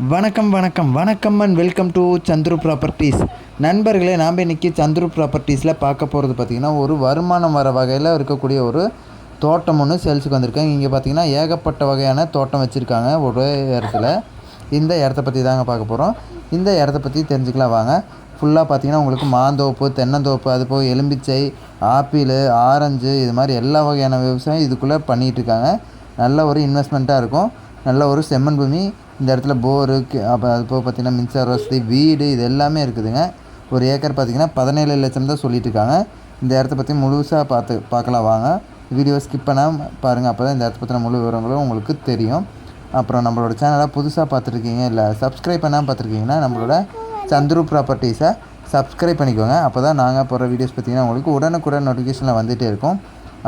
வணக்கம் வணக்கம் வணக்கம் and welcome to Chandru properties. நண்பர்களே, நாம் இன்றைக்கி சந்துரு ப்ராப்பர்ட்டிஸில் பார்க்க போகிறது பார்த்திங்கன்னா, ஒரு வருமானம் வர வகையில் இருக்கக்கூடிய ஒரு தோட்டம் ஒன்று சேல்ஸுக்கு வந்திருக்காங்க. இங்கே பார்த்திங்கன்னா ஏகப்பட்ட வகையான தோட்டம் வச்சுருக்காங்க ஒரே இடத்துல. இந்த இடத்த பற்றி தாங்க பார்க்க போகிறோம். இந்த இடத்த பற்றி தெரிஞ்சுக்கலாம் வாங்க. ஃபுல்லாக பார்த்திங்கன்னா உங்களுக்கு மாந்தோப்பு, தென்னந்தோப்பு, அது போக எலும்பிச்சை, ஆப்பிள், ஆரஞ்சு, இது மாதிரி எல்லா வகையான விவசாயம் இதுக்குள்ளே பண்ணிகிட்ருக்காங்க. நல்ல ஒரு இன்வெஸ்ட்மெண்ட்டாக இருக்கும். நல்ல ஒரு செம்மண் பூமி. இந்த இடத்துல போரு, அப்போ அது போக பார்த்திங்கன்னா மின்சார வசதி, வீடு, இது எல்லாமே இருக்குதுங்க. ஒரு ஏக்கர் பார்த்திங்கன்னா 17 லட்சம் தான் சொல்லிட்டு இருக்காங்க. இந்த இடத்த பற்றி முழுசாக பார்க்கலாம் வாங்க. வீடியோ ஸ்கிப் பண்ணாமல் பாருங்கள். அப்போ தான் இந்த இடத்த பற்றின முழு விவரங்களும் உங்களுக்கு தெரியும். அப்புறம் நம்மளோட சேனலை புதுசாக பார்த்துருக்கீங்க, இல்லை சப்ஸ்கிரைப் பண்ணாமல் பார்த்துருக்கீங்கன்னா நம்மளோட சந்துரு ப்ராப்பர்ட்டிஸை சப்ஸ்கிரைப் பண்ணிக்கோங்க. அப்போ தான் நாங்கள் போகிற வீடியோஸ் பார்த்திங்கன்னா உங்களுக்கு உடனுக்குடன் நோட்டிஃபிகேஷனில் வந்துகிட்டே இருக்கும்.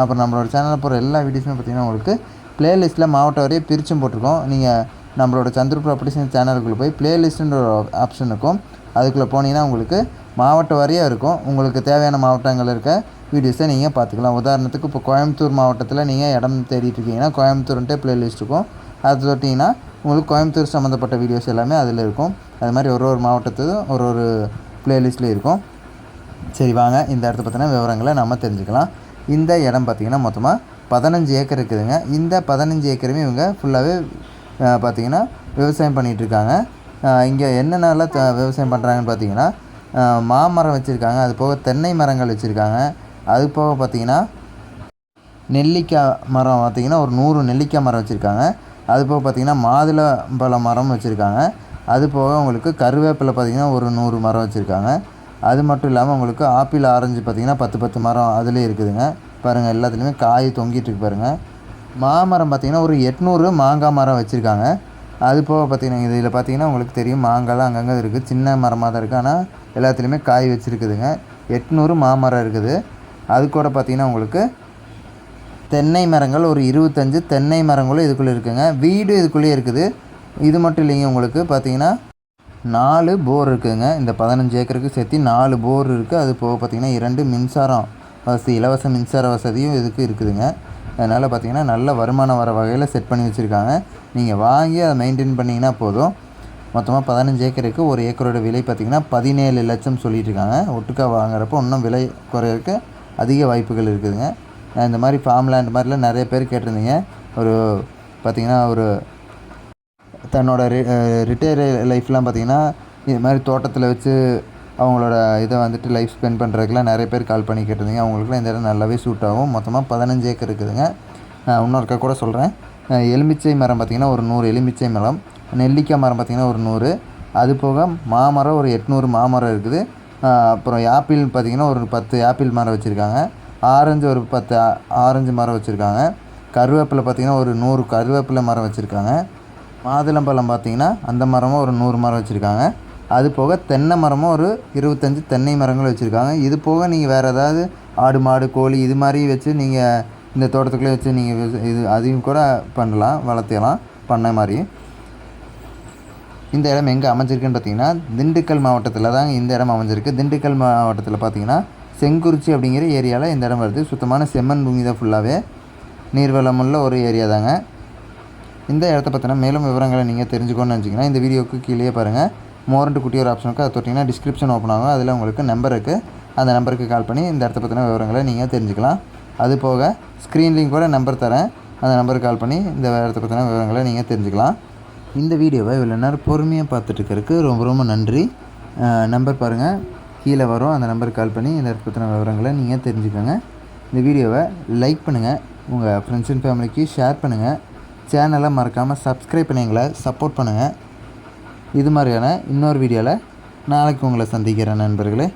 அப்புறம் நம்மளோட சேனலில் போகிற எல்லா வீடியோஸுமே பார்த்திங்கன்னா உங்களுக்கு ப்ளேலிஸ்ட்டில் மாவட்டம் வரையும் பிரிச்சும் போட்டிருக்கோம். நீங்கள் நம்மளோட சந்துரு ப்ராப்பர்ட்டிஸ் சேனலுக்குள்ளே போய் ப்ளேலிஸ்ட்டுன்ற ஒரு ஆப்ஷன் இருக்கும். அதுக்குள்ளே போனீங்கன்னா உங்களுக்கு மாவட்ட வாரியாக இருக்கும். உங்களுக்கு தேவையான மாவட்டங்கள் இருக்க வீடியோஸை நீங்கள் பார்த்துக்கலாம். உதாரணத்துக்கு இப்போ கோயம்புத்தூர் மாவட்டத்தில் நீங்கள் இடம் தேடிட்டு இருக்கீங்கன்னா கோயம்புத்தூர்ன்ட்டே ப்ளேலிஸ்ட் இருக்கும். அது தொட்டிங்கன்னா உங்களுக்கு கோயம்புத்தூர் சம்மந்தப்பட்ட வீடியோஸ் எல்லாமே அதில் இருக்கும். அது மாதிரி ஒரு ஒரு மாவட்டத்துக்கும் ஒரு ப்ளேலிஸ்ட்லேயும் இருக்கும். சரி வாங்க, இந்த இடத்த பற்றின விவரங்களை நம்ம தெரிஞ்சுக்கலாம். இந்த இடம் பார்த்திங்கன்னா மொத்தமாக 15 ஏக்கர் இருக்குதுங்க. இந்த 15 ஏக்கருமே இவங்க ஃபுல்லாகவே பார்த்திங்கன்னா விவசாயம் பண்ணிகிட்ருக்காங்க. இங்கே என்னென்னலாம் விவசாயம் பண்ணுறாங்கன்னு பார்த்திங்கன்னா, மாமரம் வச்சுருக்காங்க, அது போக தென்னை மரங்கள் வச்சுருக்காங்க, அது போக பார்த்திங்கன்னா நெல்லிக்காய் மரம் பார்த்திங்கன்னா ஒரு 100 நெல்லிக்காய் மரம் வச்சுருக்காங்க, அது போக பார்த்திங்கன்னா மாதுளம்பழ மரம் வச்சுருக்காங்க, அது போக உங்களுக்கு கருவேப்பிலை பார்த்திங்கன்னா ஒரு 100 மரம் வச்சுருக்காங்க. அது மட்டும் இல்லாமல் உங்களுக்கு ஆப்பிள், ஆரஞ்சு பார்த்திங்கன்னா 10 மரம் அதுலேயே இருக்குதுங்க. பாருங்கள், எல்லாத்துலேயுமே காய் தொங்கிட்டுருக்கு பாருங்கள். மாமரம் பார்த்திங்கன்னா ஒரு 800 மாங்காய் மரம் வச்சுருக்காங்க. அது போக பார்த்திங்கன்னா இதில் பார்த்திங்கன்னா உங்களுக்கு தெரியும், மாங்காய்லாம் அங்கங்கே இருக்குது, சின்ன மரமாக தான் இருக்குது, ஆனால் எல்லாத்துலேயுமே காய் வச்சுருக்குதுங்க. 800 மாமரம் இருக்குது. அது கூட பார்த்திங்கன்னா உங்களுக்கு தென்னை மரங்கள் ஒரு 25 தென்னை மரங்களும் இதுக்குள்ளே இருக்குதுங்க. வீடு இதுக்குள்ளேயே இருக்குது. இது மட்டும் இல்லைங்க, உங்களுக்கு பார்த்திங்கன்னா 4 போர் இருக்குதுங்க. இந்த 15 ஏக்கருக்கு சேர்த்து 4 போர் இருக்குது. அது போக பார்த்திங்கன்னா 2 மின்சாரம் வசதி, இலவச மின்சார வசதியும் இதுக்கு இருக்குதுங்க. அதனால் பார்த்திங்கன்னா நல்ல வருமானம் வர வகையில் செட் பண்ணி வச்சுருக்காங்க. நீங்கள் வாங்கி அதை மெயின்டைன் பண்ணிங்கன்னா போதும். மொத்தமாக 15 ஏக்கருக்கு ஒரு ஏக்கரோட விலை பார்த்திங்கன்னா 17 லட்சம் சொல்லிட்டு இருக்காங்க. ஒட்டுக்கா வாங்குறப்போ இன்னும் விலை குறையிறதுக்கு அதிக வாய்ப்புகள் இருக்குதுங்க. இந்த மாதிரி ஃபார்ம் லேண்ட் மாதிரிலாம் நிறைய பேர் கேட்டிருந்தீங்க. ஒரு பார்த்திங்கன்னா ஒரு தன்னோட ரிட்டையர் லைஃப்லாம் பார்த்திங்கன்னா இது மாதிரி தோட்டத்தில் வச்சு அவங்களோட இதை வந்துட்டு லைஃப் ஸ்பெண்ட் பண்ணுறதுக்குலாம் நிறைய பேர் கால் பண்ணி கேட்டிருந்தீங்க. அவங்களுக்குலாம் இந்த இடம் நல்லாவே சூட் ஆகும். மொத்தமாக 15 ஏக்கர் இருக்குதுங்க. இன்னொருக்கா கூட சொல்கிறேன், எலுமிச்சை மரம் பார்த்திங்கன்னா ஒரு 100 எலுமிச்சை மரம், நெல்லிக்காய் மரம் பார்த்திங்கன்னா ஒரு 100, அது போக மாமரம் ஒரு 800 மாமரம் இருக்குது. அப்புறம் ஆப்பிள் பார்த்திங்கன்னா ஒரு 10 ஆப்பிள் மரம் வச்சுருக்காங்க. ஆரஞ்சு ஒரு 10 ஆரஞ்சு மரம் வச்சுருக்காங்க. கருவேப்பிலை பார்த்திங்கன்னா ஒரு 100 கருவேப்பிலை மரம் வச்சுருக்காங்க. மாதுளம்பழம் பார்த்திங்கன்னா அந்த மரமும் ஒரு 100 மரம் வச்சுருக்காங்க. அது போக தென்னை மரமும் ஒரு 25 தென்னை மரங்கள் வச்சுருக்காங்க. இது போக நீங்கள் வேறு ஏதாவது ஆடு, மாடு, கோழி இது மாதிரி வச்சு நீங்கள் இந்த தோட்டத்துக்குள்ளே வச்சு நீங்கள் இது அதையும் கூட பண்ணலாம், வளர்த்தலாம் பண்ண மாதிரி. இந்த இடம் எங்கே அமைஞ்சிருக்குன்னு பார்த்திங்கன்னா திண்டுக்கல் மாவட்டத்தில் தான் இந்த இடம் அமைஞ்சிருக்கு. திண்டுக்கல் மாவட்டத்தில் பார்த்திங்கன்னா செங்குறிச்சி அப்படிங்கிற ஏரியாவில் இந்த இடம் வருது. சுத்தமான செம்மண் பூமி தான், ஃபுல்லாகவே நீர்வளமுள்ள ஒரு ஏரியா தாங்க. இந்த இடத்த பற்றின மேலும் விவரங்களை நீங்கள் தெரிஞ்சுக்கணும்னு நினச்சிங்கன்னா இந்த வீடியோவுக்கு கீழே பாருங்கள், மோரண்டு குட்டி ஒரு ஆப்ஷனுக்கு அதை தொட்டிங்கன்னா டிஸ்கிரிப்ஷன் ஓப்பன் ஆகும். அதில் உங்களுக்கு நம்பர் இருக்குது. அந்த நம்பருக்கு கால் பண்ணி இந்த இடத்த பற்றின விவரங்களை நீங்கள் தெரிஞ்சுக்கலாம். அது போக ஸ்க்ரீன்லேயும் கூட நம்பர் தரேன், அந்த நம்பருக்கு கால் பண்ணி இந்த இடத்த பற்றின விவரங்களை நீங்கள் தெரிஞ்சுக்கலாம். இந்த வீடியோவை இவ்வளோ நேரம் பொறுமையாக பார்த்துட்ருக்கிறதுக்கு ரொம்ப ரொம்ப நன்றி. நம்பர் பாருங்கள், கீழே வரும். அந்த நம்பருக்கு கால் பண்ணி இந்த இடத்த பற்றின விவரங்களை நீங்கள் தெரிஞ்சுக்கோங்க. இந்த வீடியோவை லைக் பண்ணுங்கள், உங்கள் ஃப்ரெண்ட்ஸ் அண்ட் ஃபேமிலிக்கு ஷேர் பண்ணுங்கள். சேனலை மறக்காமல் சப்ஸ்கிரைப் பண்ணி எங்களை சப்போர்ட் பண்ணுங்கள். இது மாதிரியான இன்னொரு வீடியோவில் நாளைக்கு உங்களை சந்திக்கிறேன் நண்பர்களே.